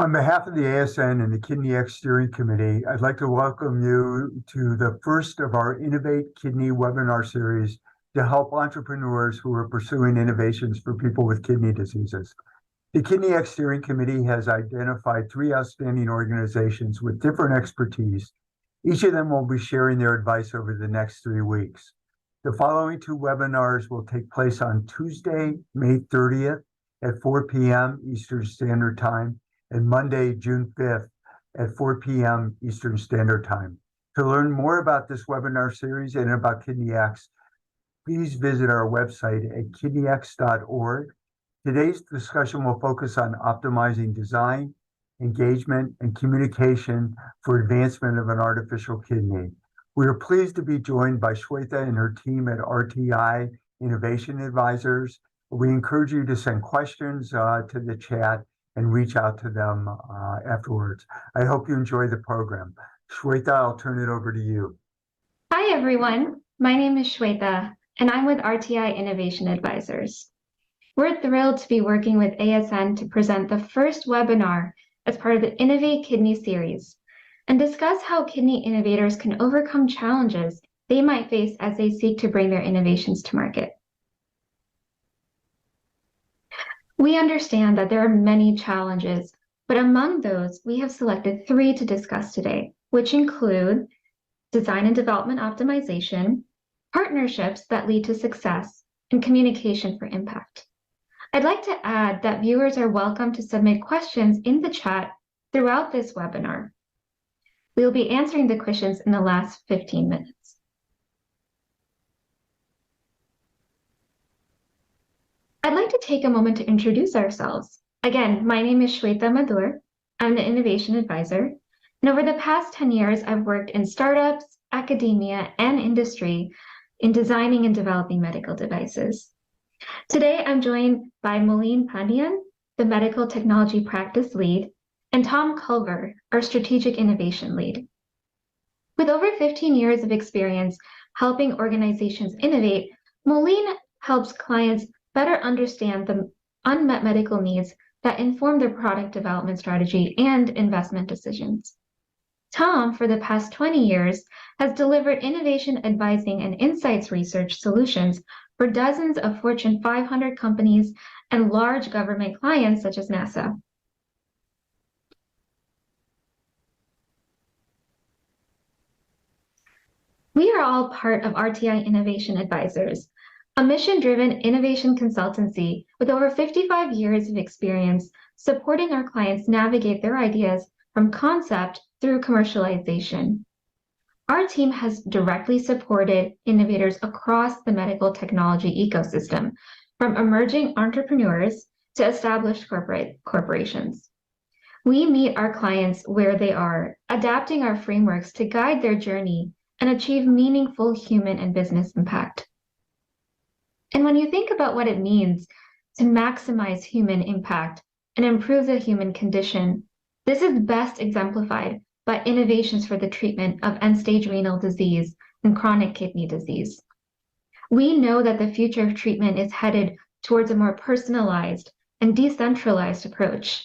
On behalf of the ASN and the KidneyX Steering Committee, I'd like to welcome you to the first of our Innovate Kidney webinar series to help entrepreneurs who are pursuing innovations for people with kidney diseases. The KidneyX Steering Committee has identified 3 outstanding organizations with different expertise. Each of them will be sharing their advice over the next 3 weeks. The following 2 webinars will take place on Tuesday, May 30th at 4 p.m. Eastern Standard Time and Monday, June 5th at 4 p.m. Eastern Standard Time. To learn more about this webinar series and about KidneyX, please visit our website at kidneyx.org. Today's discussion will focus on optimizing design, engagement, and communication for advancement of an artificial kidney. We are pleased to be joined by Shweta and her team at RTI Innovation Advisors. We encourage you to send questions to the chat and reach out to them afterwards. I hope you enjoy the program. Shweta, I'll turn it over to you. Hi, everyone. My name is Shweta, and I'm with RTI Innovation Advisors. We're thrilled to be working with ASN to present the first webinar as part of the Innovate Kidney series and discuss how kidney innovators can overcome challenges they might face as they seek to bring their innovations to market. We understand that there are many challenges, but among those, we have selected 3 to discuss today, which include design and development optimization, partnerships that lead to success, and communication for impact. I'd like to add that viewers are welcome to submit questions in the chat throughout this webinar. We will be answering the questions in the last 15 minutes. I'd like to take a moment to introduce ourselves. Again, my name is Shweta Madhur. I'm the Innovation Advisor. And over the past 10 years, I've worked in startups, academia, and industry in designing and developing medical devices. Today, I'm joined by Moline Pandian, the Medical Technology Practice Lead, and Tom Culver, our Strategic Innovation Lead. With over 15 years of experience helping organizations innovate, Moline helps clients better understand the unmet medical needs that inform their product development strategy and investment decisions. Tom, for the past 20 years, has delivered innovation advising and insights research solutions for dozens of Fortune 500 companies and large government clients such as NASA. We are all part of RTI Innovation Advisors, a mission-driven innovation consultancy with over 55 years of experience supporting our clients navigate their ideas from concept through commercialization. Our team has directly supported innovators across the medical technology ecosystem, from emerging entrepreneurs to established corporations. We meet our clients where they are, adapting our frameworks to guide their journey and achieve meaningful human and business impact. And when you think about what it means to maximize human impact and improve the human condition, this is best exemplified by innovations for the treatment of end-stage renal disease and chronic kidney disease. We know that the future of treatment is headed towards a more personalized and decentralized approach.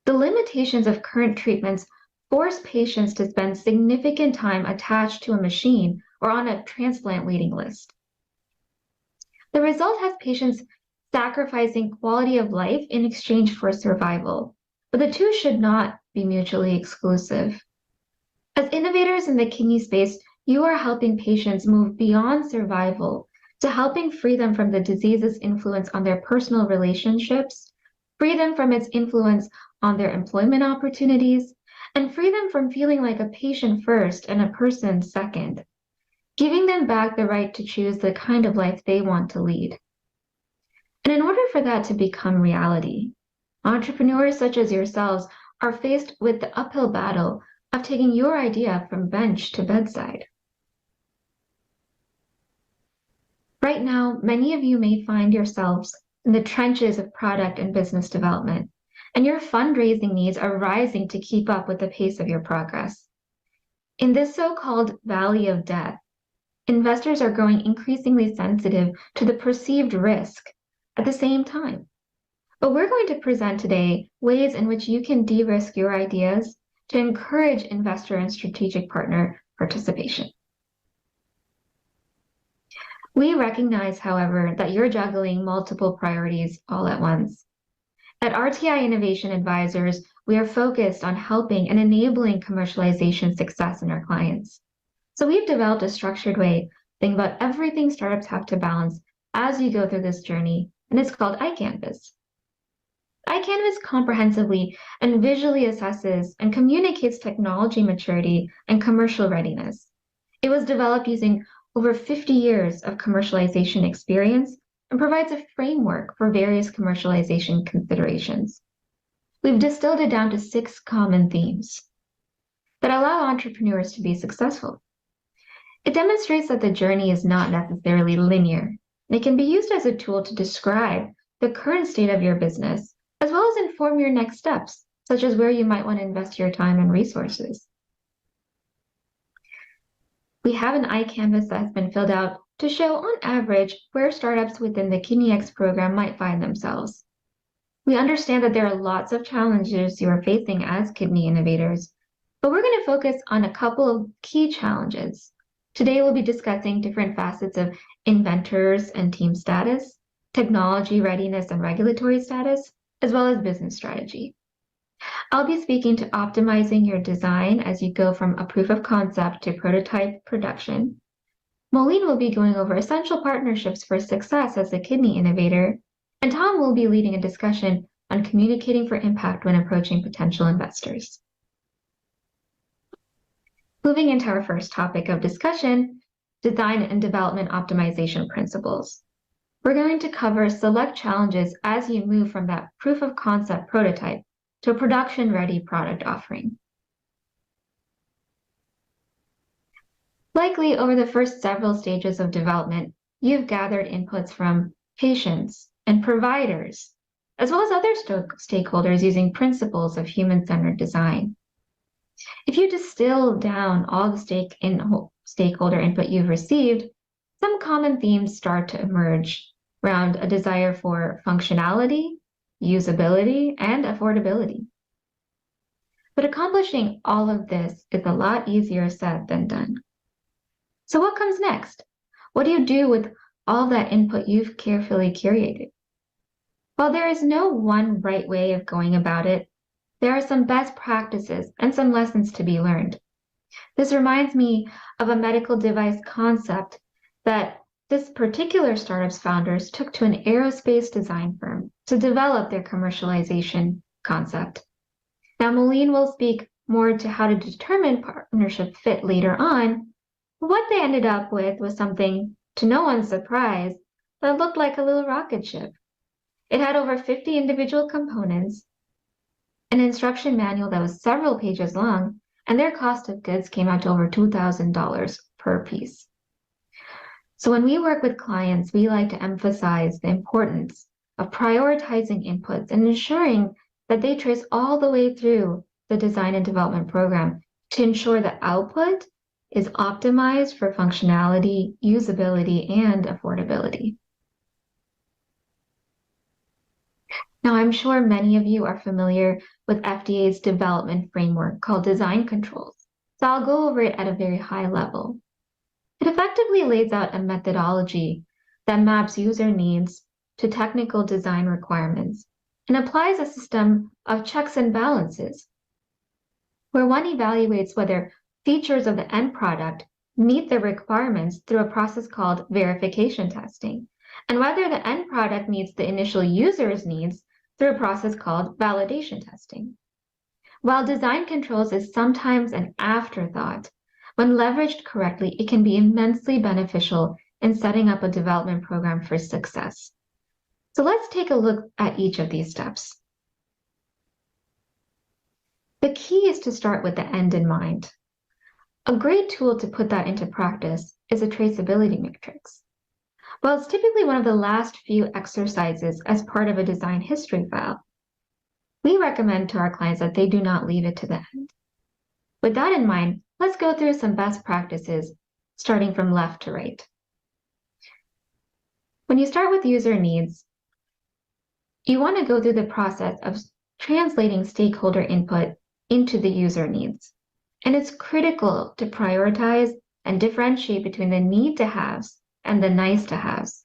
The limitations of current treatments force patients to spend significant time attached to a machine or on a transplant waiting list. The result has patients sacrificing quality of life in exchange for survival, but the two should not be mutually exclusive. As innovators in the kidney space, you are helping patients move beyond survival to helping free them from the disease's influence on their personal relationships, free them from its influence on their employment opportunities, and free them from feeling like a patient first and a person second, giving them back the right to choose the kind of life they want to lead. And in order for that to become reality, entrepreneurs such as yourselves are faced with the uphill battle of taking your idea from bench to bedside. Right now, many of you may find yourselves in the trenches of product and business development, and your fundraising needs are rising to keep up with the pace of your progress. In this so-called valley of death, investors are growing increasingly sensitive to the perceived risk at the same time. But we're going to present today ways in which you can de-risk your ideas to encourage investor and strategic partner participation. We recognize, however, that you're juggling multiple priorities all at once. At RTI Innovation Advisors, we are focused on helping and enabling commercialization success in our clients. So we've developed a structured way to think about everything startups have to balance as you go through this journey, and it's called iCanvas. iCanvas comprehensively and visually assesses and communicates technology maturity and commercial readiness. It was developed using over 50 years of commercialization experience and provides a framework for various commercialization considerations. We've distilled it down to 6 common themes that allow entrepreneurs to be successful. It demonstrates that the journey is not necessarily linear, and it can be used as a tool to describe the current state of your business, as well as inform your next steps, such as where you might want to invest your time and resources. We have an iCanvas that has been filled out to show, on average, where startups within the KidneyX program might find themselves. We understand that there are lots of challenges you are facing as kidney innovators, but we're going to focus on a couple of key challenges. Today, we'll be discussing different facets of inventors and team status, technology readiness and regulatory status, as well as business strategy. I'll be speaking to optimizing your design as you go from a proof of concept to prototype production. Moline will be going over essential partnerships for success as a kidney innovator, and Tom will be leading a discussion on communicating for impact when approaching potential investors. Moving into our first topic of discussion, design and development optimization principles. We're going to cover select challenges as you move from that proof of concept prototype to a production-ready product offering. Likely, over the first several stages of development, you've gathered inputs from patients and providers, as well as other stakeholders using principles of human-centered design. If you distill down all the stakeholder input you've received, some common themes start to emerge around a desire for functionality, usability, and affordability. But accomplishing all of this is a lot easier said than done. So what comes next? What do you do with all that input you've carefully curated? While there is no one right way of going about it, there are some best practices and some lessons to be learned. This reminds me of a medical device concept that this particular startup's founders took to an aerospace design firm to develop their commercialization concept. Now, Moline will speak more to how to determine partnership fit later on. What they ended up with was something, to no one's surprise, that looked like a little rocket ship. It had over 50 individual components, an instruction manual that was several pages long, and their cost of goods came out to over $2,000 per piece. So when we work with clients, we like to emphasize the importance of prioritizing inputs and ensuring that they trace all the way through the design and development program to ensure the output is optimized for functionality, usability, and affordability. Now, I'm sure many of you are familiar with FDA's development framework called design controls, so I'll go over it at a very high level. It effectively lays out a methodology that maps user needs to technical design requirements and applies a system of checks and balances, where one evaluates whether features of the end product meet the requirements through a process called verification testing, and whether the end product meets the initial user's needs through a process called validation testing. While design controls is sometimes an afterthought, when leveraged correctly, it can be immensely beneficial in setting up a development program for success. So let's take a look at each of these steps. The key is to start with the end in mind. A great tool to put that into practice is a traceability matrix. While it's typically one of the last few exercises as part of a design history file, we recommend to our clients that they do not leave it to the end. With that in mind, let's go through some best practices, starting from left to right. When you start with user needs, you want to go through the process of translating stakeholder input into the user needs. And it's critical to prioritize and differentiate between the need to haves and the nice to haves.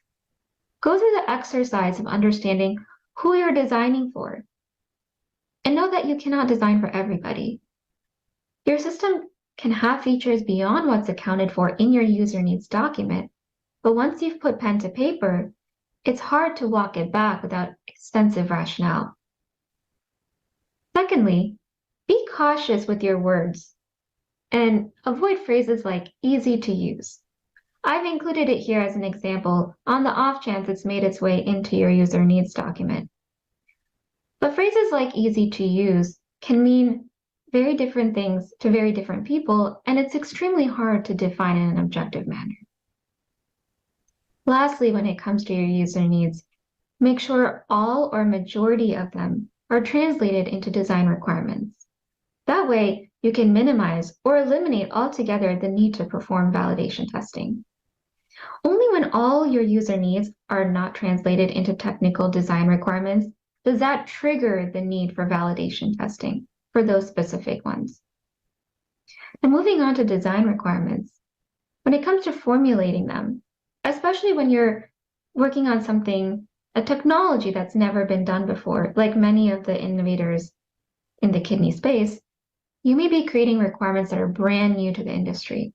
Go through the exercise of understanding who you're designing for. And know that you cannot design for everybody. Your system can have features beyond what's accounted for in your user needs document, but once you've put pen to paper, it's hard to walk it back without extensive rationale. Secondly, be cautious with your words and avoid phrases like easy to use. I've included it here as an example on the off chance it's made its way into your user needs document. But phrases like easy to use can mean very different things to very different people, and it's extremely hard to define in an objective manner. Lastly, when it comes to your user needs, make sure all or majority of them are translated into design requirements. That way, you can minimize or eliminate altogether the need to perform validation testing. Only when all your user needs are not translated into technical design requirements does that trigger the need for validation testing for those specific ones. And moving on to design requirements, when it comes to formulating them, especially when you're working on something, a technology that's never been done before, like many of the innovators in the kidney space, you may be creating requirements that are brand new to the industry.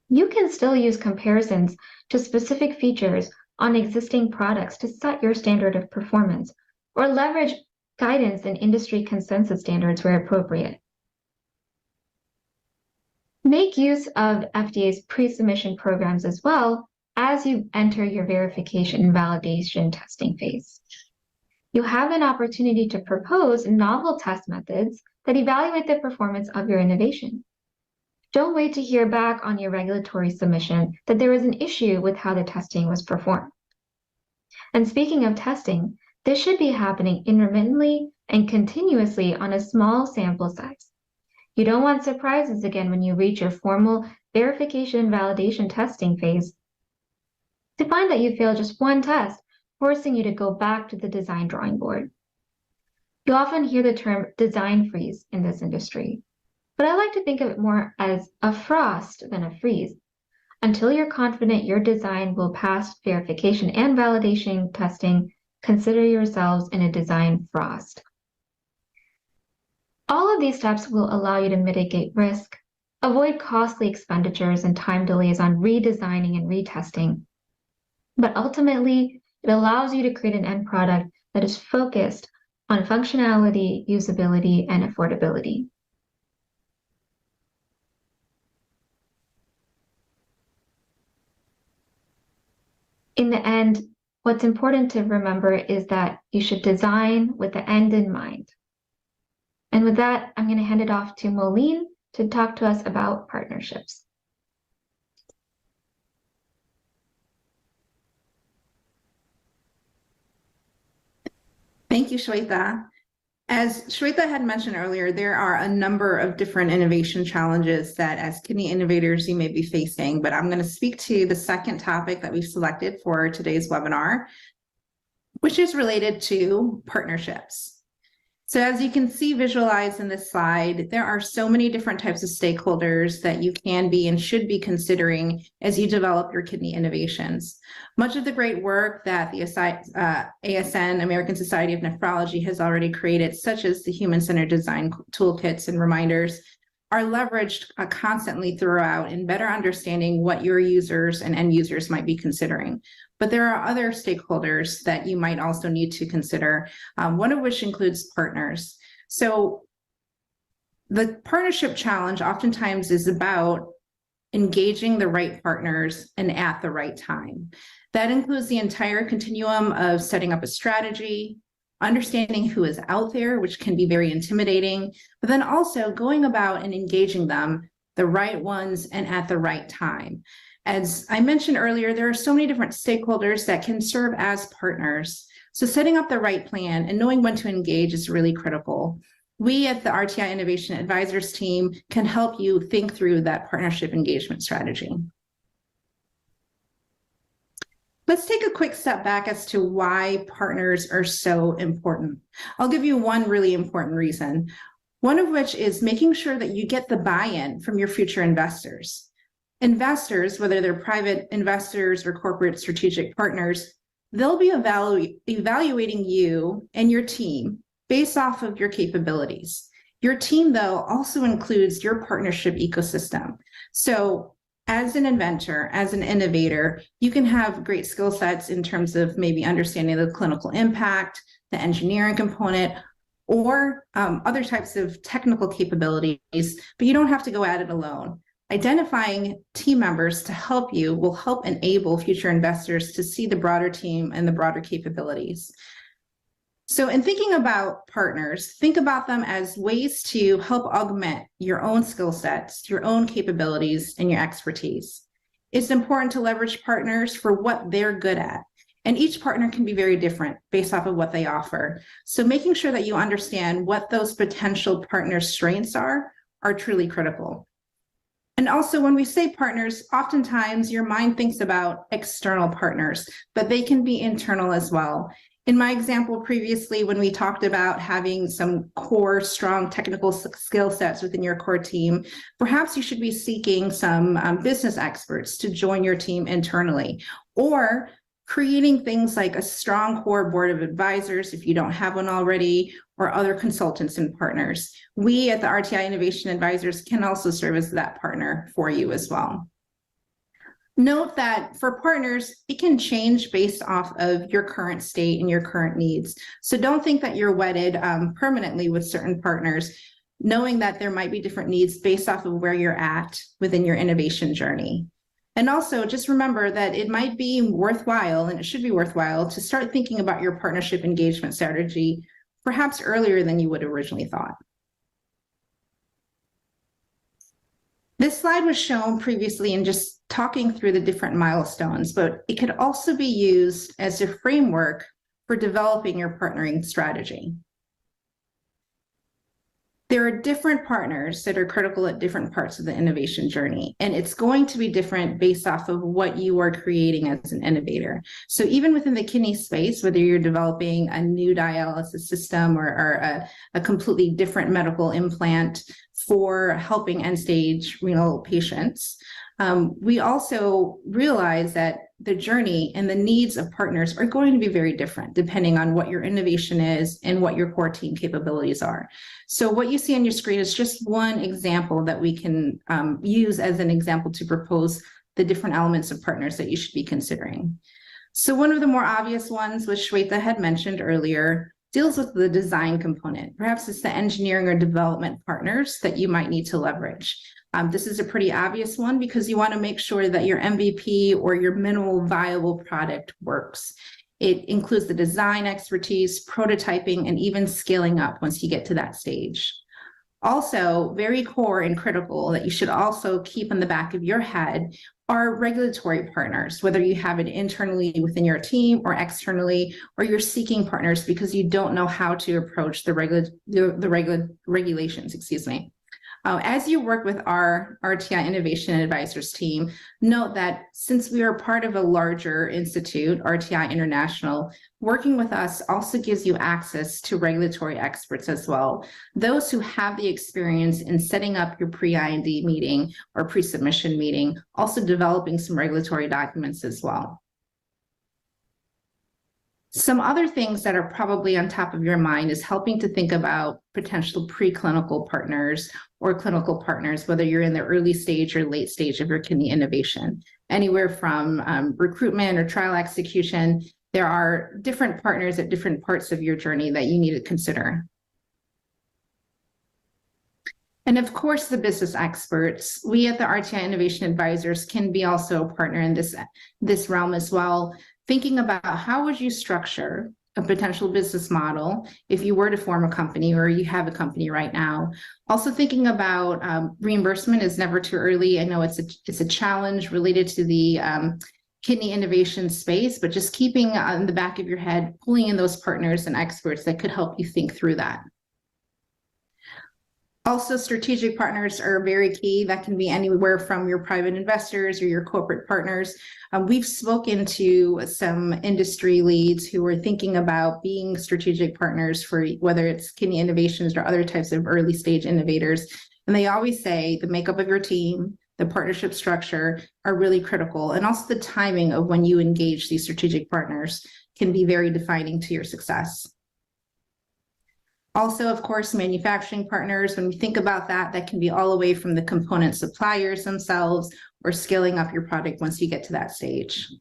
You can still use comparisons to specific features on existing products to set your standard of performance, or leverage guidance and industry consensus standards where appropriate. Make use of FDA's pre-submission programs as well as you enter your verification and validation testing phase. You have an opportunity to propose novel test methods that evaluate the performance of your innovation. Don't wait to hear back on your regulatory submission that there was an issue with how the testing was performed. And speaking of testing, this should be happening intermittently and continuously on a small sample size. You don't want surprises again when you reach your formal verification and validation testing phase to find that you failed just one test, forcing you to go back to the design drawing board. You often hear the term design freeze in this industry, but I like to think of it more as a frost than a freeze. Until you're confident your design will pass verification and validation testing, consider yourselves in a design frost. All of these steps will allow you to mitigate risk, avoid costly expenditures and time delays on redesigning and retesting. But ultimately, it allows you to create an end product that is focused on functionality, usability, and affordability. In the end, what's important to remember is that you should design with the end in mind. And with that, I'm going to hand it off to Moline to talk to us about partnerships. Thank you, Shweta. As Shweta had mentioned earlier, there are a number of different innovation challenges that as kidney innovators you may be facing, but I'm going to speak to the second topic that we've selected for today's webinar, which is related to partnerships. So as you can see visualized in this slide, there are so many different types of stakeholders that you can be and should be considering as you develop your kidney innovations. Much of the great work that the ASN, American Society of Nephrology, has already created, such as the human-centered design toolkits and reminders, are leveraged constantly throughout in better understanding what your users and end users might be considering. But there are other stakeholders that you might also need to consider, one of which includes partners. So the partnership challenge oftentimes is about engaging the right partners and at the right time. That includes the entire continuum of setting up a strategy, understanding who is out there, which can be very intimidating, but then also going about and engaging them, the right ones, and at the right time. As I mentioned earlier, there are so many different stakeholders that can serve as partners. So setting up the right plan and knowing when to engage is really critical. We at the RTI Innovation Advisors team can help you think through that partnership engagement strategy. Let's take a quick step back as to why partners are so important. I'll give you one really important reason, one of which is making sure that you get the buy-in from your future investors. Investors, whether they're private investors or corporate strategic partners, they'll be evaluating you and your team based off of your capabilities. Your team, though, also includes your partnership ecosystem. So as an inventor, as an innovator, you can have great skill sets in terms of maybe understanding the clinical impact, the engineering component, or other types of technical capabilities, but you don't have to go at it alone. Identifying team members to help you will help enable future investors to see the broader team and the broader capabilities. So in thinking about partners, think about them as ways to help augment your own skill sets, your own capabilities, and your expertise. It's important to leverage partners for what they're good at. And each partner can be very different based off of what they offer. So making sure that you understand what those potential partners' strengths are truly critical. And also, when we say partners, oftentimes your mind thinks about external partners, but they can be internal as well. In my example previously, when we talked about having some core, strong technical skill sets within your core team, perhaps you should be seeking some business experts to join your team internally, or creating things like a strong core board of advisors if you don't have one already, or other consultants and partners. We at the RTI Innovation Advisors can also serve as that partner for you as well. Note that for partners, it can change based off of your current state and your current needs. So don't think that you're wedded permanently with certain partners, knowing that there might be different needs based off of where you're at within your innovation journey. And also just remember that it might be worthwhile, and it should be worthwhile, to start thinking about your partnership engagement strategy perhaps earlier than you would originally thought. This slide was shown previously in just talking through the different milestones, but it could also be used as a framework for developing your partnering strategy. There are different partners that are critical at different parts of the innovation journey, and it's going to be different based off of what you are creating as an innovator. So even within the kidney space, whether you're developing a new dialysis system or a completely different medical implant for helping end-stage renal patients, we also realize that the journey and the needs of partners are going to be very different depending on what your innovation is and what your core team capabilities are. So what you see on your screen is just one example that we can use as an example to propose the different elements of partners that you should be considering. So one of the more obvious ones, which Shweta had mentioned earlier, deals with the design component. Perhaps it's the engineering or development partners that you might need to leverage. This is a pretty obvious one because you want to make sure that your MVP or your minimal viable product works. It includes the design expertise, prototyping, and even scaling up once you get to that stage. Also, very core and critical that you should also keep in the back of your head are regulatory partners, whether you have it internally within your team or externally, or you're seeking partners because you don't know how to approach the regulations, excuse me. As you work with our RTI Innovation Advisors team, note that since we are part of a larger institute, RTI International, working with us also gives you access to regulatory experts as well, those who have the experience in setting up your pre-IND meeting or pre-submission meeting, also developing some regulatory documents as well. Some other things that are probably on top of your mind is helping to think about potential preclinical partners or clinical partners, whether you're in the early stage or late stage of your kidney innovation. Anywhere from recruitment or trial execution, there are different partners at different parts of your journey that you need to consider. And of course, the business experts. We at the RTI Innovation Advisors can be also a partner in this realm as well. Thinking about how would you structure a potential business model if you were to form a company or you have a company right now. Also thinking about reimbursement is never too early. I know it's a challenge related to the kidney innovation space, but just keeping on the back of your head, pulling in those partners and experts that could help you think through that. Also, strategic partners are very key. That can be anywhere from your private investors or your corporate partners. We've spoken to some industry leads who are thinking about being strategic partners for whether it's Kidney Innovations or other types of early stage innovators. And they always say the makeup of your team, the partnership structure are really critical. And also the timing of when you engage these strategic partners can be very defining to your success. Also, of course, manufacturing partners, when we think about that, that can be all the way from the component suppliers themselves or scaling up your product once you get to that stage.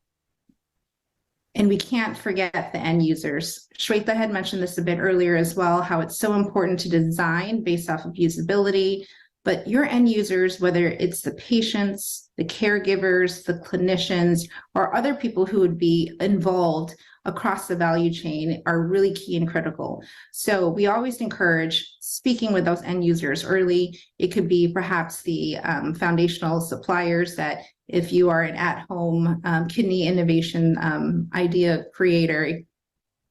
And we can't forget the end users. Shweta had mentioned this a bit earlier as well, how it's so important to design based off of usability, but your end users, whether it's the patients, the caregivers, the clinicians, or other people who would be involved across the value chain are really key and critical. So we always encourage speaking with those end users early. It could be perhaps the foundational suppliers that if you are an at-home kidney innovation idea creator,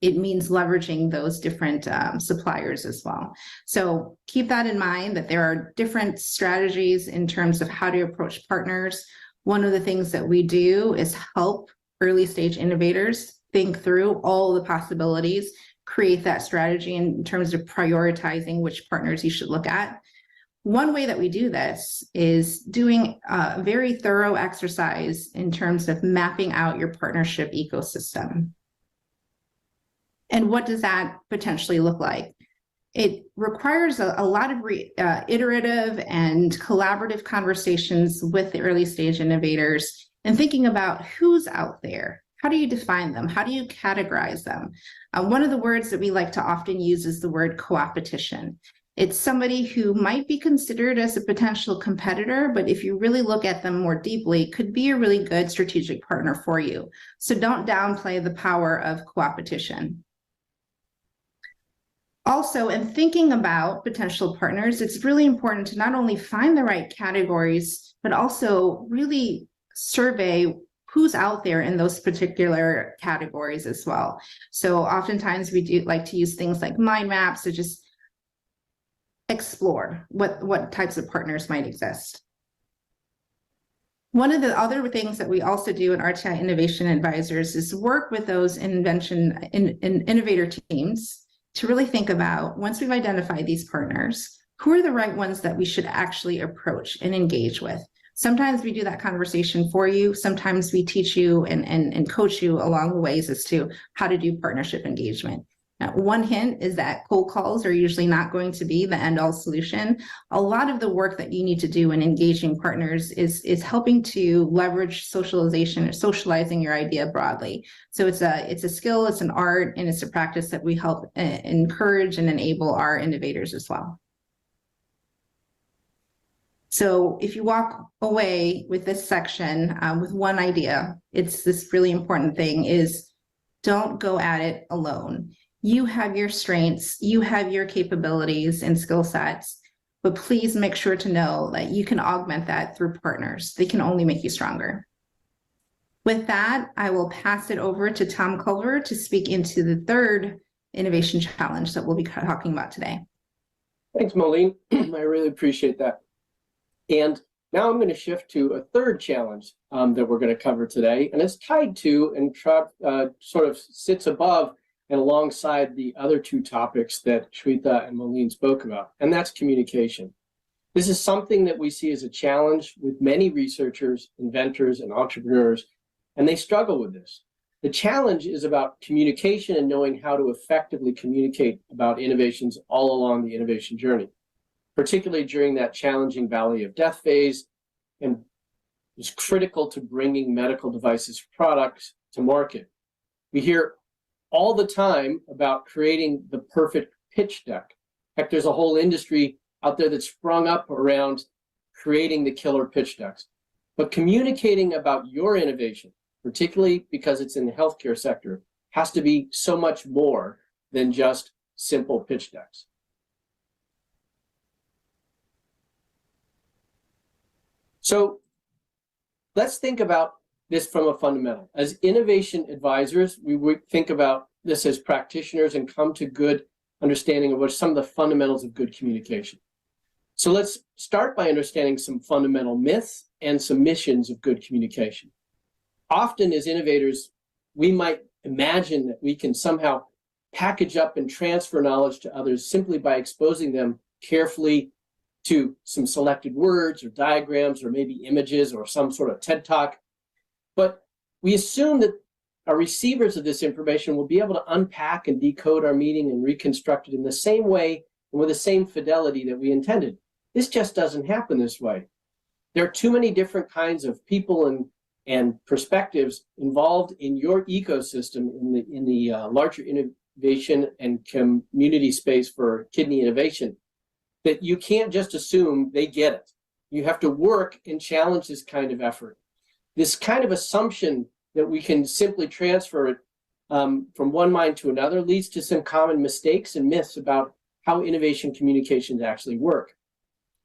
it means leveraging those different suppliers as well. So keep that in mind that there are different strategies in terms of how to approach partners. One of the things that we do is help early stage innovators think through all the possibilities, create that strategy in terms of prioritizing which partners you should look at. One way that we do this is doing a very thorough exercise in terms of mapping out your partnership ecosystem. And what does that potentially look like? It requires a lot of iterative and collaborative conversations with the early stage innovators and thinking about who's out there. How do you define them? How do you categorize them? One of the words that we like to often use is the word coopetition. It's somebody who might be considered as a potential competitor, but if you really look at them more deeply, could be a really good strategic partner for you. So don't downplay the power of coopetition. Also, in thinking about potential partners, it's really important to not only find the right categories, but also really survey who's out there in those particular categories as well. So oftentimes we do like to use things like mind maps to just explore what types of partners might exist. One of the other things that we also do at RTI Innovation Advisors is work with those innovator teams to really think about, once we've identified these partners, who are the right ones that we should actually approach and engage with. Sometimes we do that conversation for you. Sometimes we teach you and coach you along the ways as to how to do partnership engagement. Now, one hint is that cold calls are usually not going to be the end-all solution. A lot of the work that you need to do in engaging partners is helping to leverage socialization or socializing your idea broadly. So it's a skill, it's an art, and it's a practice that we help encourage and enable our innovators as well. So if you walk away with this section with one idea, it's this really important thing is don't go at it alone. You have your strengths, you have your capabilities and skill sets, but please make sure to know that you can augment that through partners. They can only make you stronger. With that, I will pass it over to Tom Culver to speak into the third innovation challenge that we'll be talking about today. Thanks, Moline. I really appreciate that. And now I'm going to shift to a third challenge that we're going to cover today, and it's tied to and sort of sits above and alongside the other two topics that Shweta and Moline spoke about, and that's communication. This is something that we see as a challenge with many researchers, inventors, and entrepreneurs, and they struggle with this. The challenge is about communication and knowing how to effectively communicate about innovations all along the innovation journey, particularly during that challenging valley of death phase, and is critical to bringing medical devices products to market. We hear all the time about creating the perfect pitch deck. Heck, there's a whole industry out there that's sprung up around creating the killer pitch decks. But communicating about your innovation, particularly because it's in the healthcare sector, has to be so much more than just simple pitch decks. So let's think about this from a fundamental. As innovation advisors, we would think about this as practitioners and come to good understanding of what are some of the fundamentals of good communication. So let's start by understanding some fundamental myths and some missions of good communication. Often as innovators, we might imagine that we can somehow package up and transfer knowledge to others simply by exposing them carefully to some selected words or diagrams or maybe images or some sort of TED Talk. But we assume that our receivers of this information will be able to unpack and decode our meaning and reconstruct it in the same way and with the same fidelity that we intended. This just doesn't happen this way. There are too many different kinds of people and perspectives involved in your ecosystem in the larger innovation and community space for kidney innovation that you can't just assume they get it. You have to work and challenge this kind of effort. This kind of assumption that we can simply transfer it from one mind to another leads to some common mistakes and myths about how innovation communications actually work.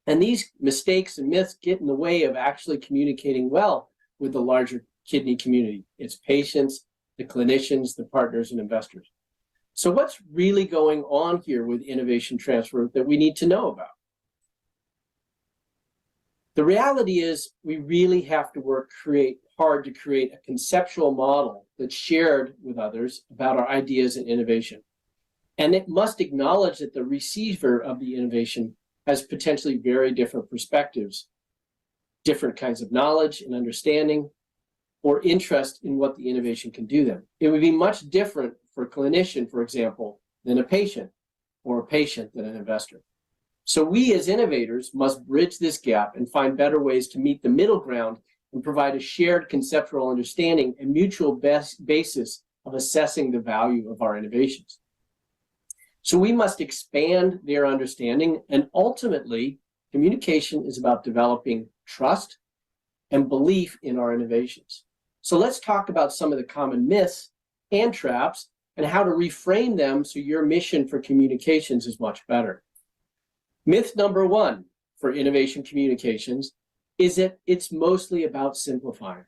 And these mistakes and myths get in the way of actually communicating well with the larger kidney community, its patients, the clinicians, the partners, and investors. So what's really going on here with innovation transfer that we need to know about? The reality is we really have to work hard to create a conceptual model that's shared with others about our ideas and innovation. And it must acknowledge that the receiver of the innovation has potentially very different perspectives, different kinds of knowledge and understanding, or interest in what the innovation can do them. It would be much different for a clinician, for example, than a patient, or a patient than an investor. So we as innovators must bridge this gap and find better ways to meet the middle ground and provide a shared conceptual understanding and mutual basis of assessing the value of our innovations. So we must expand their understanding, and ultimately, communication is about developing trust and belief in our innovations. So let's talk about some of the common myths and traps and how to reframe them so your mission for communications is much better. Myth number one for innovation communications is that it's mostly about simplifying.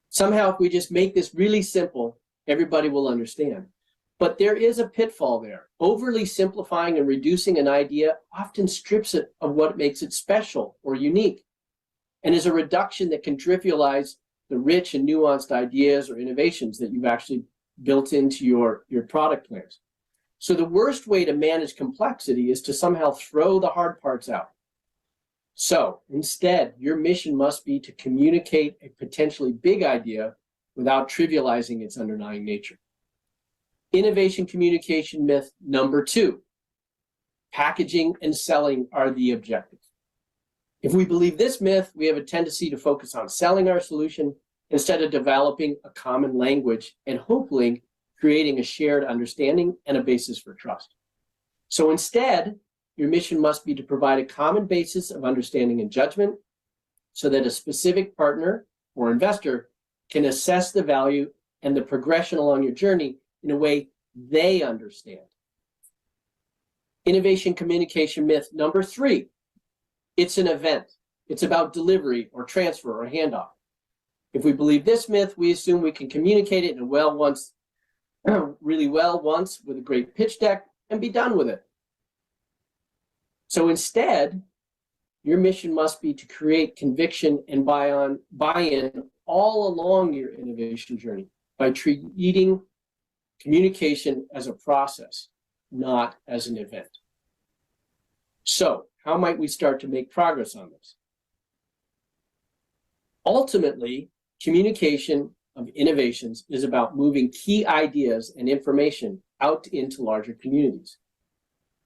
Somehow, if we just make this really simple, everybody will understand. But there is a pitfall there. Overly simplifying and reducing an idea often strips it of what makes it special or unique, and is a reduction that can trivialize the rich and nuanced ideas or innovations that you've actually built into your product plans. So the worst way to manage complexity is to somehow throw the hard parts out. So instead, your mission must be to communicate a potentially big idea without trivializing its underlying nature. Innovation communication myth number two, packaging and selling are the objective. If we believe this myth, we have a tendency to focus on selling our solution instead of developing a common language and hopefully creating a shared understanding and a basis for trust. So instead, your mission must be to provide a common basis of understanding and judgment so that a specific partner or investor can assess the value and the progression along your journey in a way they understand. Innovation communication myth number three, it's an event. It's about delivery or transfer or handoff. If we believe this myth, we assume we can communicate it really well once with a great pitch deck and be done with it. So instead, your mission must be to create conviction and buy-in all along your innovation journey by treating communication as a process, not as an event. So, how might we start to make progress on this? Ultimately, communication of innovations is about moving key ideas and information out into larger communities.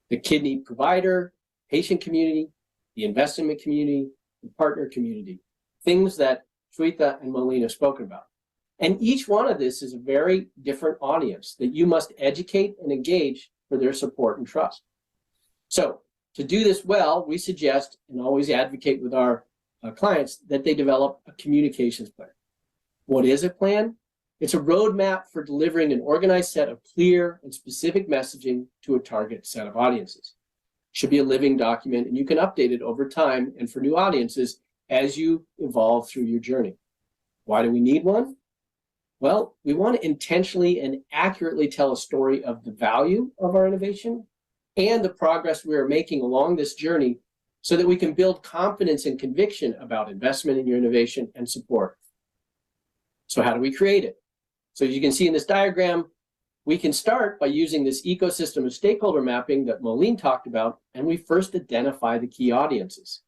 The kidney provider, patient community, the investment community, the partner community, things that Shweta and Moline have spoken about. And each one of this is a very different audience that you must educate and engage for their support and trust. So to do this well, we suggest and always advocate with our clients that they develop a communications plan. What is a plan? It's a roadmap for delivering an organized set of clear and specific messaging to a target set of audiences. It should be a living document, and you can update it over time and for new audiences as you evolve through your journey. Why do we need one? Well, we want to intentionally and accurately tell a story of the value of our innovation and the progress we are making along this journey so that we can build confidence and conviction about investment in your innovation and support. So how do we create it? So as you can see in this diagram, we can start by using this ecosystem of stakeholder mapping that Moline talked about, and we first identify the key audiences.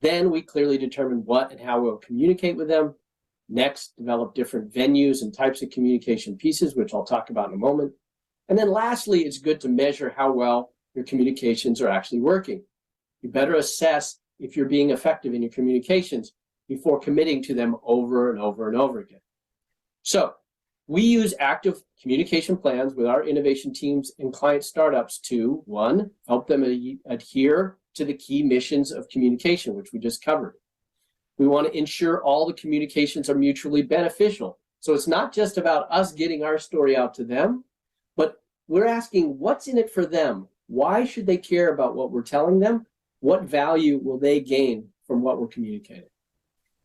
Then we clearly determine what and how we'll communicate with them. Next, develop different venues and types of communication pieces, which I'll talk about in a moment. And then lastly, it's good to measure how well your communications are actually working. You better assess if you're being effective in your communications before committing to them over and over and over again. So we use active communication plans with our innovation teams and client startups to, one, help them adhere to the key missions of communication, which we just covered. We want to ensure all the communications are mutually beneficial. So it's not just about us getting our story out to them, but we're asking what's in it for them? Why should they care about what we're telling them? What value will they gain from what we're communicating?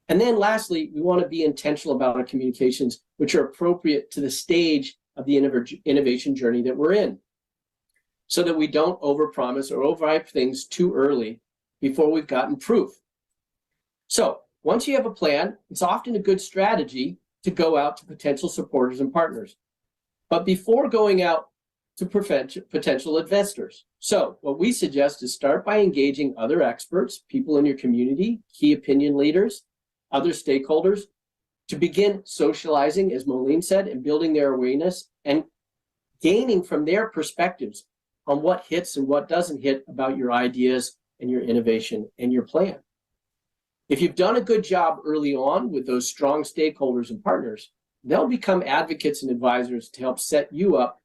And then lastly, we want to be intentional about our communications, which are appropriate to the stage of the innovation journey that we're in, so that we don't overpromise or overhype things too early before we've gotten proof. So once you have a plan, it's often a good strategy to go out to potential supporters and partners. But before going out to potential investors. So what we suggest is start by engaging other experts, people in your community, key opinion leaders, other stakeholders, to begin socializing, as Moline said, and building their awareness and gaining from their perspectives on what hits and what doesn't hit about your ideas and your innovation and your plan. If you've done a good job early on with those strong stakeholders and partners, they'll become advocates and advisors to help set you up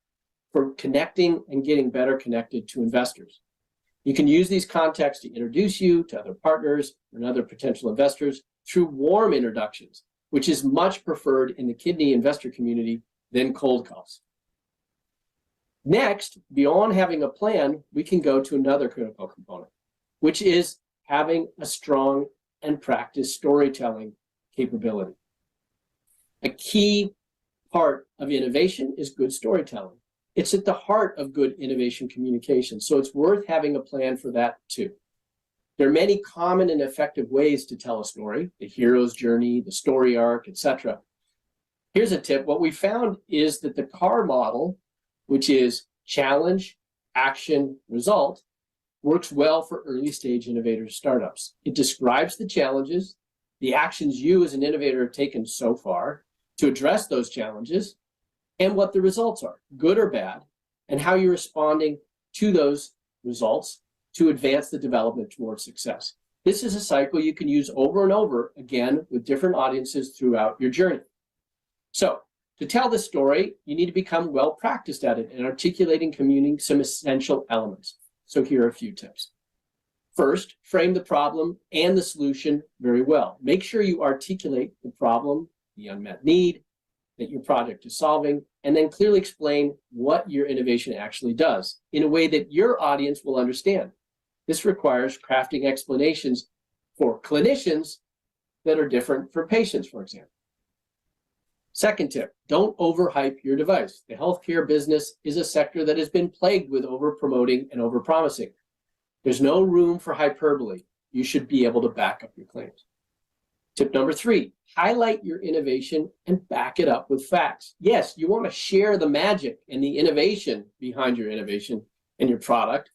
for connecting and getting better connected to investors. You can use these contacts to introduce you to other partners and other potential investors through warm introductions, which is much preferred in the kidney investor community than cold calls. Next, beyond having a plan, we can go to another critical component, which is having a strong and practiced storytelling capability. A key part of innovation is good storytelling. It's at the heart of good innovation communication, so it's worth having a plan for that too. There are many common and effective ways to tell a story, the hero's journey, the story arc, etc. Here's a tip. What we found is that the CAR model, which is challenge, action, result, works well for early stage innovator startups. It describes the challenges, the actions you as an innovator have taken so far to address those challenges, and what the results are, good or bad, and how you're responding to those results to advance the development towards success. This is a cycle you can use over and over again with different audiences throughout your journey. So to tell this story, you need to become well practiced at it and articulating, communicating some essential elements. So here are a few tips. First, frame the problem and the solution very well. Make sure you articulate the problem, the unmet need that your project is solving, and then clearly explain what your innovation actually does in a way that your audience will understand. This requires crafting explanations for clinicians that are different from patients, for example. Second tip, don't overhype your device. The healthcare business is a sector that has been plagued with over-promoting and over-promising. There's no room for hyperbole. You should be able to back up your claims. Tip number 3, highlight your innovation and back it up with facts. Yes, you want to share the magic and the innovation behind your innovation and your product,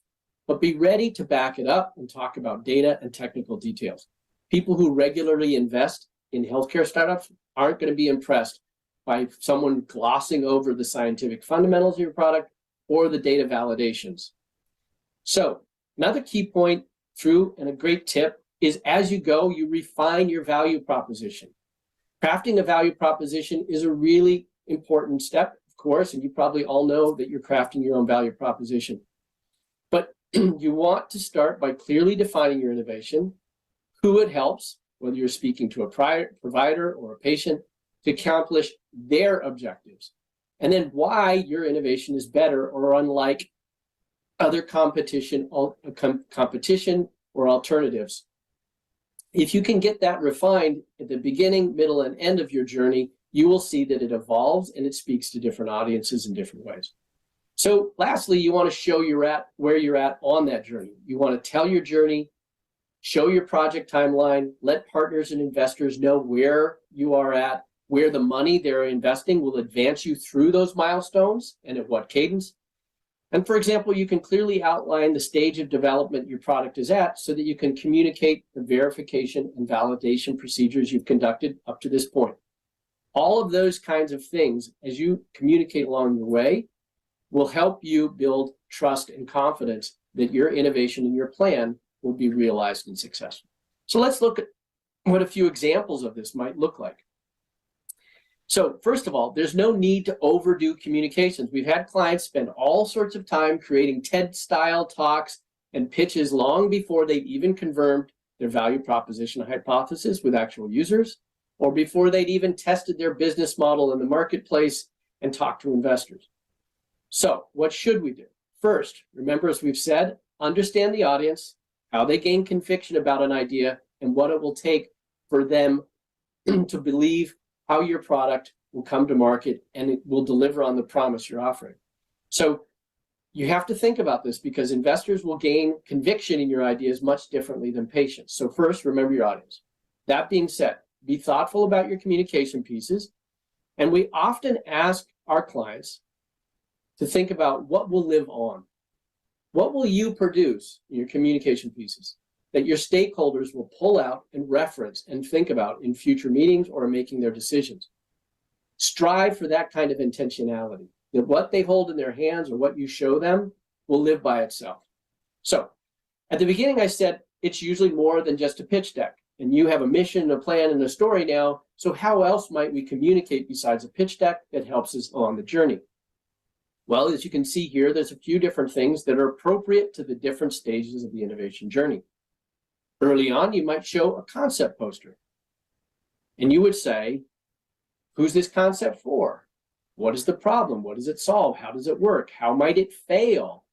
but be ready to back it up and talk about data and technical details. People who regularly invest in healthcare startups aren't going to be impressed by someone glossing over the scientific fundamentals of your product or the data validations. So another key point through and a great tip is as you go, you refine your value proposition. Crafting a value proposition is a really important step, of course, and you probably all know that you're crafting your own value proposition. But you want to start by clearly defining your innovation, who it helps, whether you're speaking to a provider or a patient, to accomplish their objectives, and then why your innovation is better or unlike other competition or alternatives. If you can get that refined at the beginning, middle, and end of your journey, you will see that it evolves and it speaks to different audiences in different ways. So lastly, you want to show where you're at on that journey. You want to tell your journey, show your project timeline, let partners and investors know where you are at, where the money they're investing will advance you through those milestones and at what cadence. And for example, you can clearly outline the stage of development your product is at so that you can communicate the verification and validation procedures you've conducted up to this point. All of those kinds of things, as you communicate along the way, will help you build trust and confidence that your innovation and your plan will be realized and successful. So let's look at what a few examples of this might look like. So first of all, there's no need to overdo communications. We've had clients spend all sorts of time creating TED-style talks and pitches long before they've even confirmed their value proposition hypothesis with actual users, or before they'd even tested their business model in the marketplace and talked to investors. So what should we do? First, remember, as we've said, understand the audience, how they gain conviction about an idea, and what it will take for them to believe how your product will come to market and it will deliver on the promise you're offering. So you have to think about this because investors will gain conviction in your ideas much differently than patients. So first, remember your audience. That being said, be thoughtful about your communication pieces. And we often ask our clients to think about what will live on. What will you produce in your communication pieces that your stakeholders will pull out and reference and think about in future meetings or making their decisions? Strive for that kind of intentionality, that what they hold in their hands or what you show them will live by itself. So at the beginning, I said it's usually more than just a pitch deck. And you have a mission, a plan, and a story now. So how else might we communicate besides a pitch deck that helps us on the journey? Well, as you can see here, there's a few different things that are appropriate to the different stages of the innovation journey. Early on, you might show a concept poster. And you would say, who's this concept for? What is the problem? What does it solve? How does it work? How might it fail?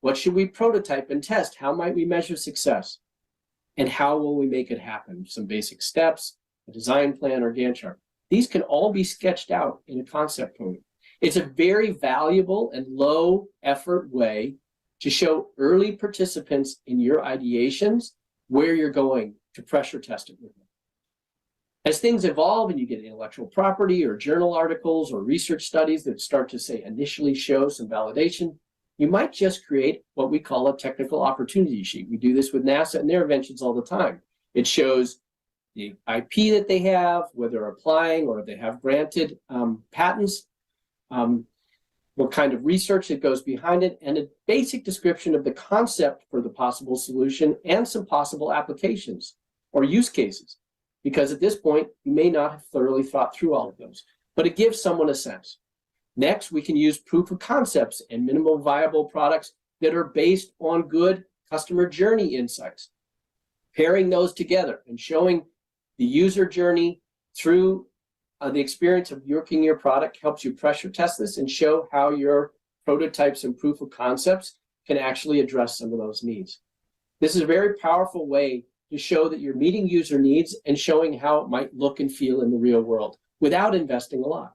What should we prototype and test? How might we measure success? And how will we make it happen? Some basic steps, a design plan, or Gantt chart. These can all be sketched out in a concept poster. It's a very valuable and low effort way to show early participants in your ideations where you're going to pressure test it with them. As things evolve and you get intellectual property or journal articles or research studies that start to say initially show some validation, you might just create what we call a technical opportunity sheet. We do this with NASA and their inventions all the time. It shows the IP that they have, whether they're applying or if they have granted patents, what kind of research that goes behind it, and a basic description of the concept for the possible solution and some possible applications or use cases. Because at this point, you may not have thoroughly thought through all of those, but it gives someone a sense. Next, we can use proof of concepts and minimal viable products that are based on good customer journey insights. Pairing those together and showing the user journey through the experience of working your product helps you pressure test this and show how your prototypes and proof of concepts can actually address some of those needs. This is a very powerful way to show that you're meeting user needs and showing how it might look and feel in the real world without investing a lot.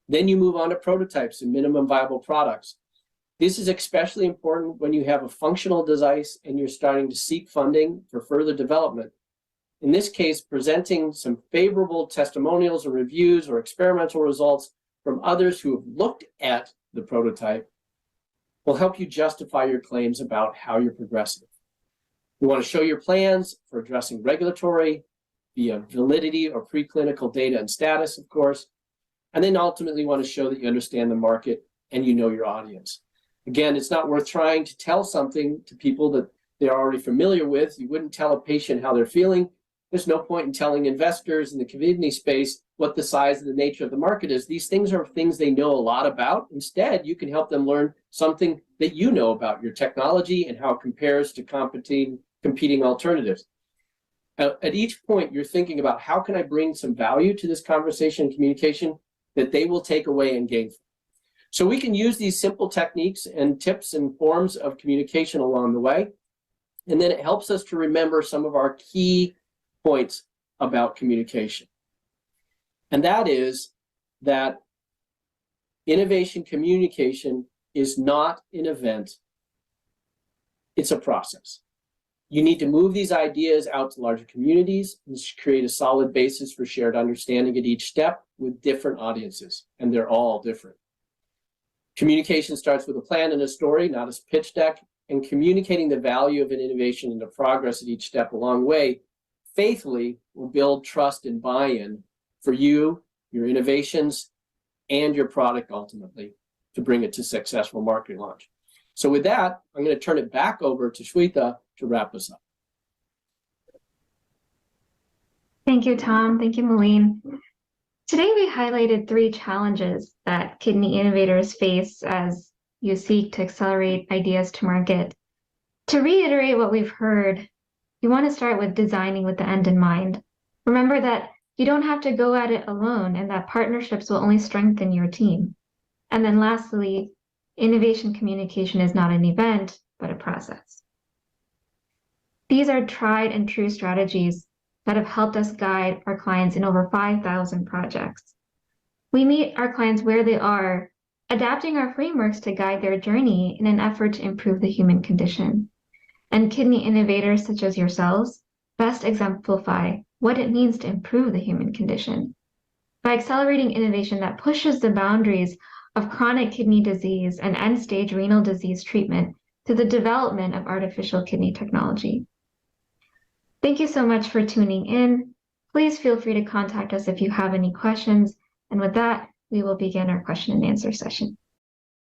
Then you move on to prototypes and minimum viable products. This is especially important when you have a functional device and you're starting to seek funding for further development. In this case, presenting some favorable testimonials or reviews or experimental results from others who have looked at the prototype will help you justify your claims about how you're progressing. You want to show your plans for addressing regulatory, via validity or preclinical data and status, of course, and then ultimately want to show that you understand the market and you know your audience. Again, it's not worth trying to tell something to people that they're already familiar with. You wouldn't tell a patient how they're feeling. There's no point in telling investors in the community space what the size and the nature of the market is. These things are things they know a lot about. Instead, you can help them learn something that you know about your technology and how it compares to competing alternatives. At each point, you're thinking about how can I bring some value to this conversation and communication that they will take away and gain from. So we can use these simple techniques and tips and forms of communication along the way. And then it helps us to remember some of our key points about communication. And that is that innovation communication is not an event, it's a process. You need to move these ideas out to larger communities and create a solid basis for shared understanding at each step with different audiences, and they're all different. Communication starts with a plan and a story, not a pitch deck, and communicating the value of an innovation and the progress at each step along the way faithfully will build trust and buy-in for you, your innovations, and your product ultimately to bring it to successful market launch. So with that, I'm going to turn it back over to Shweta to wrap us up. Thank you, Tom. Thank you, Malene. Today, we highlighted 3 challenges that kidney innovators face as you seek to accelerate ideas to market. To reiterate what we've heard, you want to start with designing with the end in mind. Remember that you don't have to go at it alone and that partnerships will only strengthen your team. And then lastly, innovation communication is not an event, but a process. These are tried and true strategies that have helped us guide our clients in over 5,000 projects. We meet our clients where they are, adapting our frameworks to guide their journey in an effort to improve the human condition. And kidney innovators such as yourselves best exemplify what it means to improve the human condition by accelerating innovation that pushes the boundaries of chronic kidney disease and end-stage renal disease treatment through the development of artificial kidney technology. Thank you so much for tuning in. Please feel free to contact us if you have any questions. And with that, we will begin our question and answer session.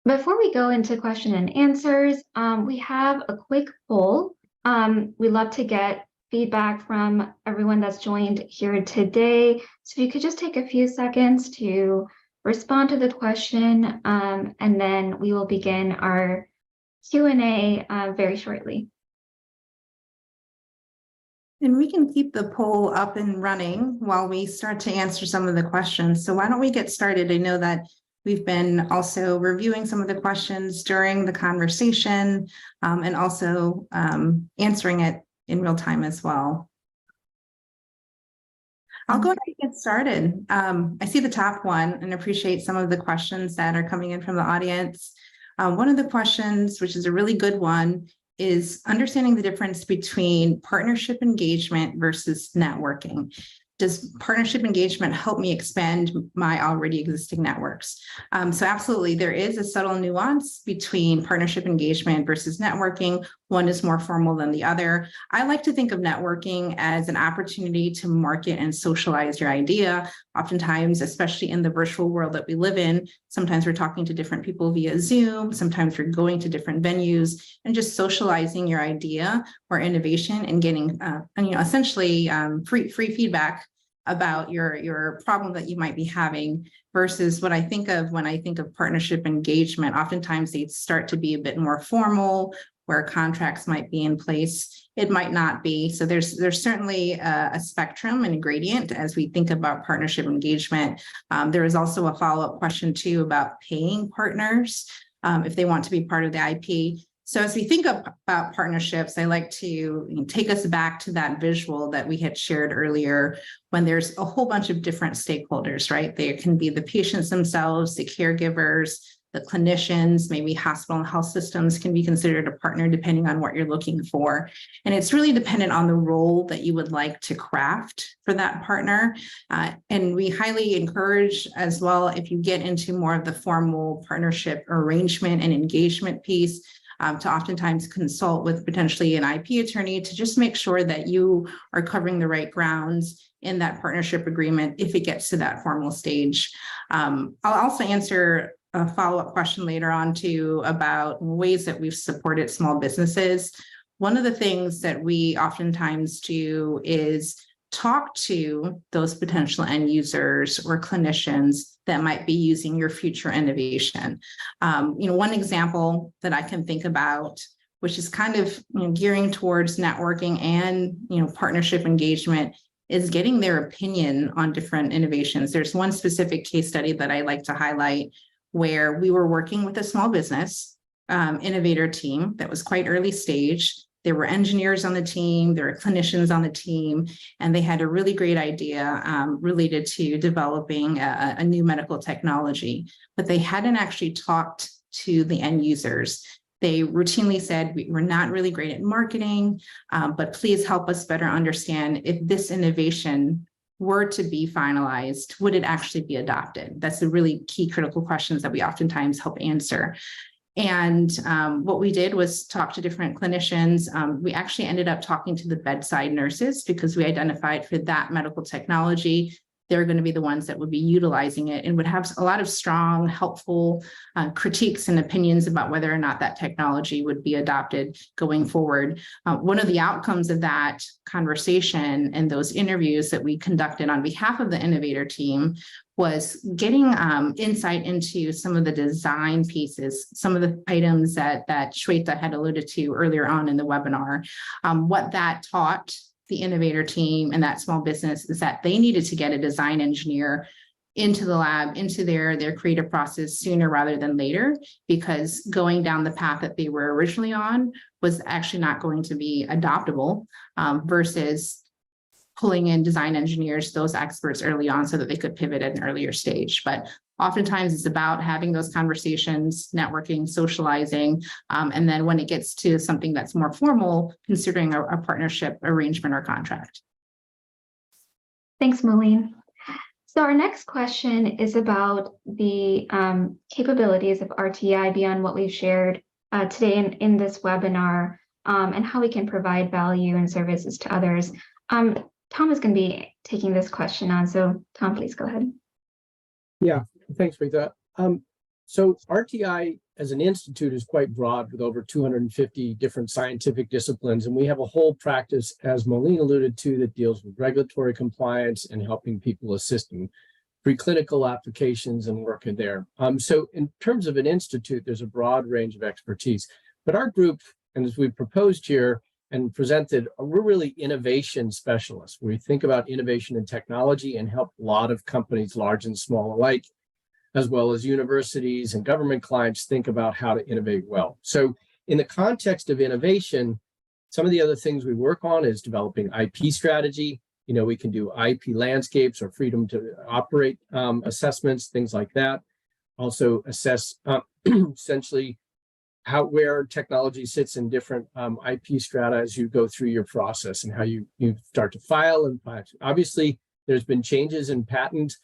Before we go into question and answers, we have a quick poll. We'd love to get feedback from everyone that's joined here today. So if you could just take a few seconds to respond to the question, and then we will begin our Q&A very shortly. And we can keep the poll up and running while we start to answer some of the questions. So why don't we get started? I know that we've been also reviewing some of the questions during the conversation, and also answering it in real time as well. I'll go ahead and get started. I see the top one and appreciate some of the questions that are coming in from the audience. One of the questions, which is a really good one, is understanding the difference between partnership engagement versus networking. Does partnership engagement help me expand my already existing networks? So absolutely, there is a subtle nuance between partnership engagement versus networking. One is more formal than the other. I like to think of networking as an opportunity to market and socialize your idea. Oftentimes, especially in the virtual world that we live in, sometimes we're talking to different people via Zoom, sometimes we're going to different venues and just socializing your idea or innovation and getting essentially free feedback about your problem that you might be having, versus what I think of when I think of partnership engagement. Oftentimes they start to be a bit more formal, where contracts might be in place. It might not be. So there's certainly a spectrum and a gradient as we think about partnership engagement. There is also a follow-up question too about paying partners if they want to be part of the IP. So as we think about partnerships, I like to take us back to that visual that we had shared earlier, when there's a whole bunch of different stakeholders, right? There can be the patients themselves, the caregivers, the clinicians, maybe hospital and health systems can be considered a partner depending on what you're looking for. And it's really dependent on the role that you would like to craft for that partner. And we highly encourage as well, if you get into more of the formal partnership arrangement and engagement piece, to oftentimes consult with potentially an IP attorney to just make sure that you are covering the right grounds in that partnership agreement if it gets to that formal stage. I'll also answer a follow-up question later on too about ways that we've supported small businesses. One of the things that we oftentimes do is talk to those potential end users or clinicians that might be using your future innovation. One example that I can think about, which is kind of gearing towards networking and partnership engagement, is getting their opinion on different innovations. There's one specific case study that I like to highlight where we were working with a small business innovator team that was quite early stage. There were engineers on the team, there were clinicians on the team, and they had a really great idea related to developing a new medical technology, but they hadn't actually talked to the end users. They routinely said, we're not really great at marketing, but please help us better understand if this innovation were to be finalized, would it actually be adopted? That's the really key critical questions that we oftentimes help answer. And what we did was talk to different clinicians. We actually ended up talking to the bedside nurses because we identified for that medical technology, they're going to be the ones that would be utilizing it and would have a lot of strong, helpful critiques and opinions about whether or not that technology would be adopted going forward. One of the outcomes of that conversation and those interviews that we conducted on behalf of the innovator team was getting insight into some of the design pieces, some of the items that Shweta had alluded to earlier on in the webinar. What that taught the innovator team and that small business is that they needed to get a design engineer into the lab, into their creative process sooner rather than later, because going down the path that they were originally on was actually not going to be adoptable versus pulling in design engineers, those experts early on so that they could pivot at an earlier stage. But oftentimes it's about having those conversations, networking, socializing, and then when it gets to something that's more formal, considering a partnership arrangement or contract. Thanks, Moline. So our next question is about the capabilities of RTI beyond what we've shared today in this webinar, and how we can provide value and services to others. Tom is going to be taking this question on. So Tom, please go ahead. Yeah, thanks, Rita. So RTI as an institute is quite broad with over 250 different scientific disciplines. And we have a whole practice, as Moline alluded to, that deals with regulatory compliance and helping people assist in preclinical applications and work in there. So in terms of an institute, there's a broad range of expertise. But our group, and as we proposed here and presented, we're really innovation specialists. We think about innovation and technology and help a lot of companies, large and small alike, as well as universities and government clients, think about how to innovate well. So in the context of innovation, some of the other things we work on is developing IP strategy. You know, we can do IP landscapes or freedom to operate assessments, things like that. Also assess essentially where technology sits in different IP strata as you go through your process and how you start to file. And obviously, there's been changes in patent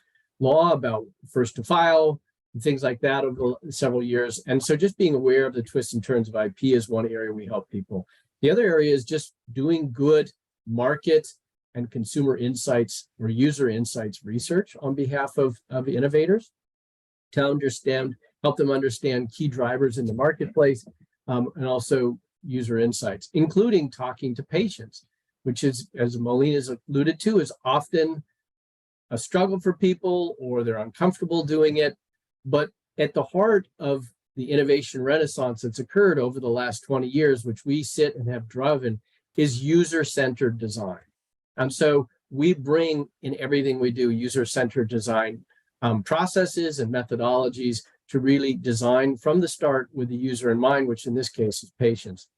law about first to file and things like that over several years. And so just being aware of the twists and turns of IP is one area we help people. The other area is just doing good market and consumer insights or user insights research on behalf of innovators to help them understand key drivers in the marketplace, and also user insights, including talking to patients, which is, as Moline has alluded to, is often a struggle for people or they're uncomfortable doing it. But at the heart of the innovation renaissance that's occurred over the last 20 years, which we sit and have driven, is user-centered design. And so we bring in everything we do user-centered design processes and methodologies to really design from the start with the user in mind, which in this case is patients.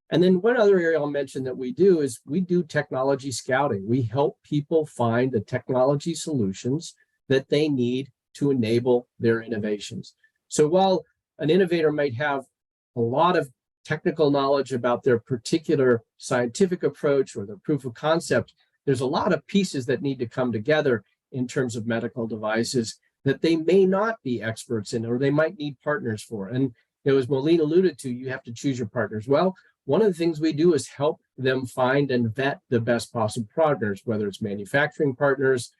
And then one other area I'll mention that we do is we do technology scouting. We help people find the technology solutions that they need to enable their innovations. So while an innovator might have a lot of technical knowledge about their particular scientific approach or their proof of concept, there's a lot of pieces that need to come together in terms of medical devices that they may not be experts in, or they might need partners for. And as Moline alluded to, you have to choose your partners. Well, one of the things we do is help them find and vet the best possible partners, whether it's manufacturing partners,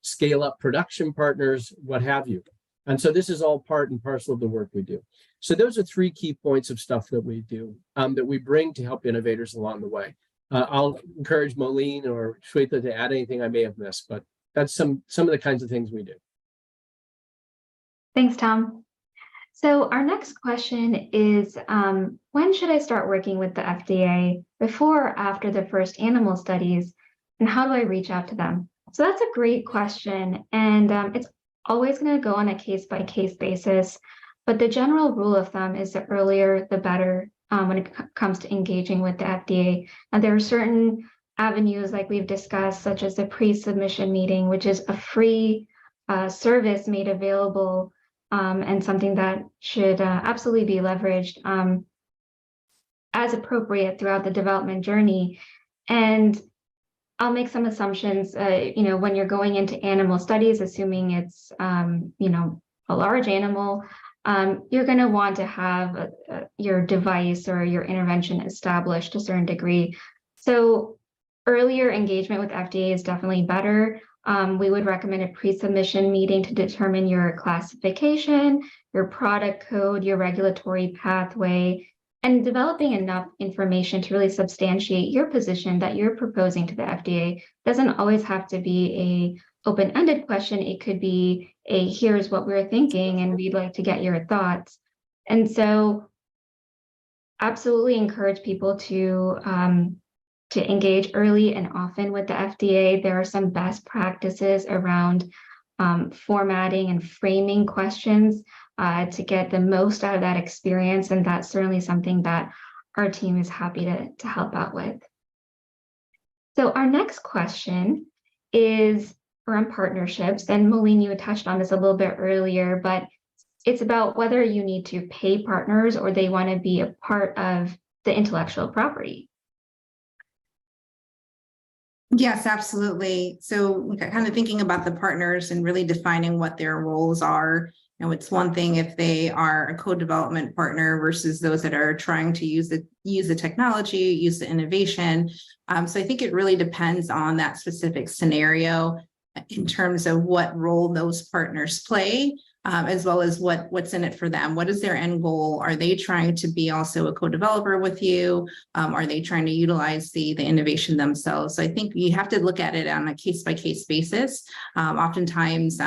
scale up production partners, what have you. And so this is all part and parcel of the work we do. So those are three key points of stuff that we do, that we bring to help innovators along the way. I'll encourage Moline or Shweta to add anything I may have missed, but that's some of the kinds of things we do. Thanks, Tom. So our next question is, when should I start working with the FDA, before or after the first animal studies, and how do I reach out to them? So that's a great question, and it's always going to go on a case-by-case basis, but the general rule of thumb is the earlier, the better when it comes to engaging with the FDA. And there are certain avenues like we've discussed, such as the pre-submission meeting, which is a free service made available and something that should absolutely be leveraged as appropriate throughout the development journey. And I'll make some assumptions, when you're going into animal studies, assuming it's, a large animal, you're going to want to have your device or your intervention established to a certain degree. So earlier engagement with FDA is definitely better. We would recommend a pre-submission meeting to determine your classification, your product code, your regulatory pathway, and developing enough information to really substantiate your position that you're proposing to the FDA. Doesn't always have to be a open-ended question. It could be a here's what we're thinking and we'd like to get your thoughts. And so absolutely encourage people to engage early and often with the FDA. There are some best practices around formatting and framing questions to get the most out of that experience. And that's certainly something that our team is happy to help out with. So our next question is around partnerships. And Moline, you had touched on this a little bit earlier, but it's about whether you need to pay partners or they want to be a part of the intellectual property. Yes, absolutely. So kind of thinking about the partners and really defining what their roles are. It's one thing if they are a co-development partner versus those that are trying to use the technology, use the innovation. So I think it really depends on that specific scenario in terms of what role those partners play, as well as what's in it for them. What is their end goal? Are they trying to be also a co-developer with you? Are they trying to utilize the innovation themselves? So I think you have to look at it on a case-by-case basis. Oftentimes,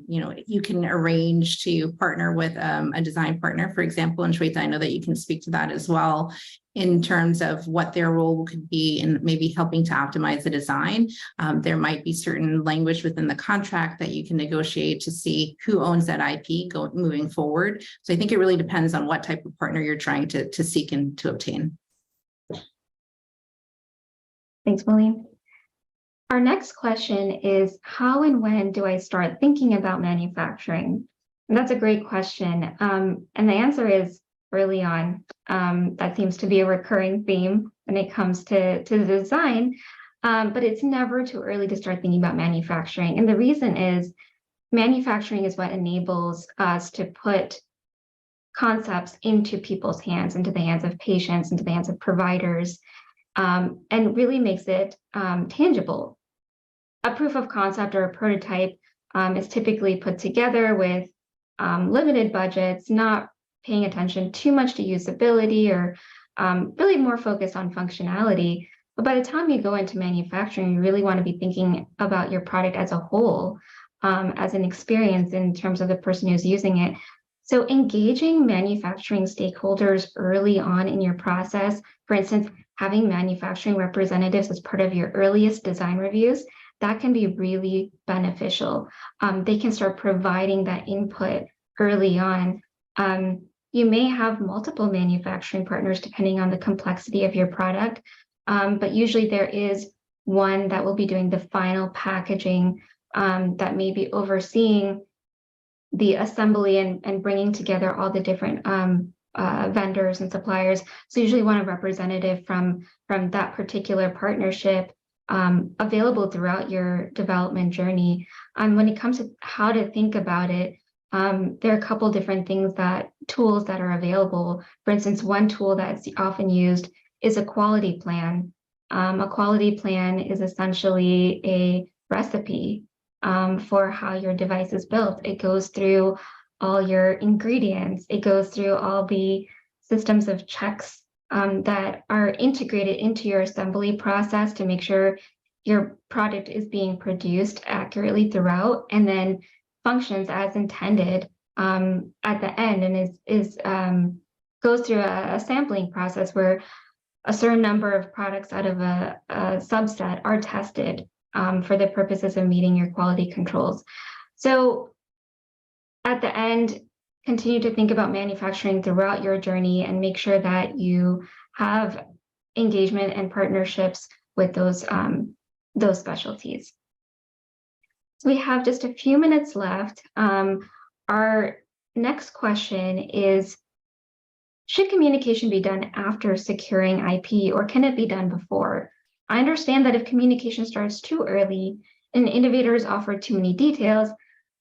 you can arrange to partner with a design partner, for example, and Shweta, I know that you can speak to that as well, in terms of what their role could be in maybe helping to optimize the design. There might be certain language within the contract that you can negotiate to see who owns that IP moving forward. So I think it really depends on what type of partner you're trying to seek and to obtain. Thanks, Moline. Our next question is, how and when do I start thinking about manufacturing? And that's a great question. And the answer is early on. That seems to be a recurring theme when it comes to the design, but it's never too early to start thinking about manufacturing. And the reason is manufacturing is what enables us to put concepts into people's hands, into the hands of patients, into the hands of providers, and really makes it tangible. A proof of concept or a prototype is typically put together with limited budgets, not paying attention too much to usability or really more focused on functionality. But by the time you go into manufacturing, you really want to be thinking about your product as a whole, as an experience in terms of the person who's using it. So engaging manufacturing stakeholders early on in your process, for instance, having manufacturing representatives as part of your earliest design reviews, that can be really beneficial. They can start providing that input early on. You may have multiple manufacturing partners depending on the complexity of your product, but usually there is one that will be doing the final packaging, that may be overseeing the assembly and bringing together all the different vendors and suppliers. So usually want a representative from that particular partnership available throughout your development journey. When it comes to how to think about it, there are a couple different tools that are available. For instance, one tool that's often used is a quality plan. A quality plan is essentially a recipe for how your device is built. It goes through all your ingredients. It goes through all the systems of checks that are integrated into your assembly process to make sure your product is being produced accurately throughout, and then functions as intended at the end, and goes through a sampling process where a certain number of products out of a subset are tested for the purposes of meeting your quality controls. So at the end, continue to think about manufacturing throughout your journey and make sure that you have engagement and partnerships with those specialties. So we have just a few minutes left. Our next question is, should communication be done after securing IP, or can it be done before? I understand that if communication starts too early and innovators offer too many details,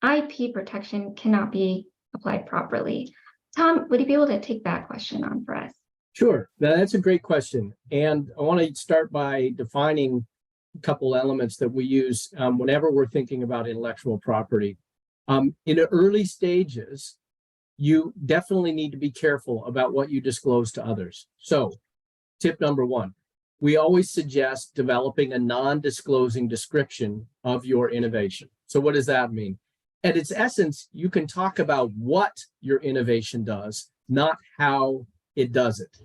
IP protection cannot be applied properly. Tom, would you be able to take that question on for us? Sure, now, that's a great question. And I want to start by defining a couple elements that we use whenever we're thinking about intellectual property. In the early stages, you definitely need to be careful about what you disclose to others. So, tip number one, we always suggest developing a non-disclosing description of your innovation. So what does that mean? At its essence, you can talk about what your innovation does, not how it does it.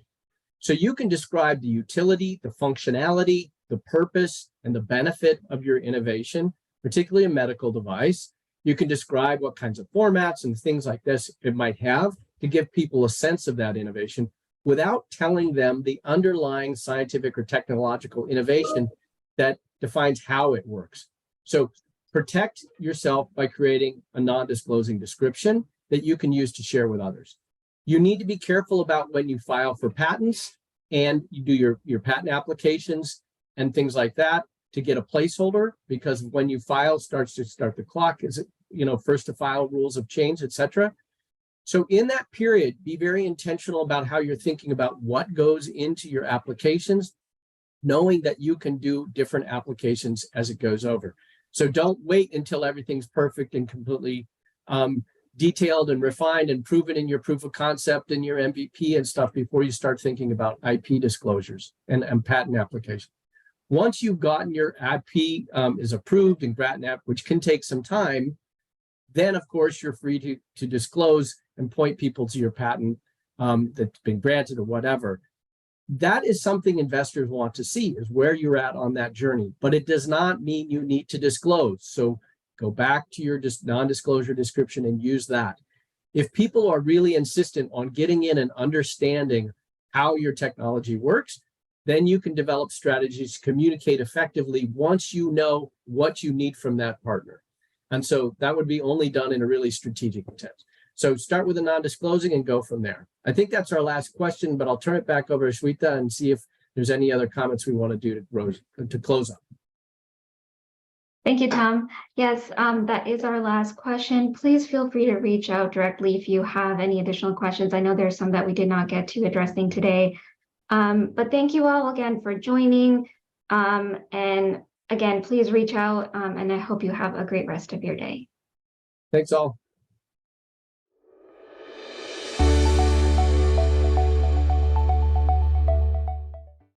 So you can describe the utility, the functionality, the purpose, and the benefit of your innovation, particularly a medical device. You can describe what kinds of formats and things like this it might have to give people a sense of that innovation without telling them the underlying scientific or technological innovation that defines how it works. So protect yourself by creating a non-disclosing description that you can use to share with others. You need to be careful about when you file for patents and you do your patent applications and things like that to get a placeholder, because when you file starts to start the clock, is it, first to file rules have changed, etc. So in that period, be very intentional about how you're thinking about what goes into your applications, knowing that you can do different applications as it goes over. So don't wait until everything's perfect and completely detailed and refined and proven in your proof of concept and your MVP and stuff before you start thinking about IP disclosures and patent application. Once you've gotten your IP is approved and patent app, which can take some time, then of course you're free to disclose and point people to your patent that's been granted or whatever. That is something investors want to see, is where you're at on that journey, but it does not mean you need to disclose. So go back to your non-disclosure description and use that. If people are really insistent on getting in and understanding how your technology works, then you can develop strategies to communicate effectively once you know what you need from that partner. And so that would be only done in a really strategic intent. So start with a non-disclosing and go from there. I think that's our last question, but I'll turn it back over to Shweta and see if there's any other comments we want to do to close up. Thank you, Tom. Yes, that is our last question. Please feel free to reach out directly if you have any additional questions. I know there's some that we did not get to addressing today. But thank you all again for joining. And again, please reach out, and I hope you have a great rest of your day. Thanks all.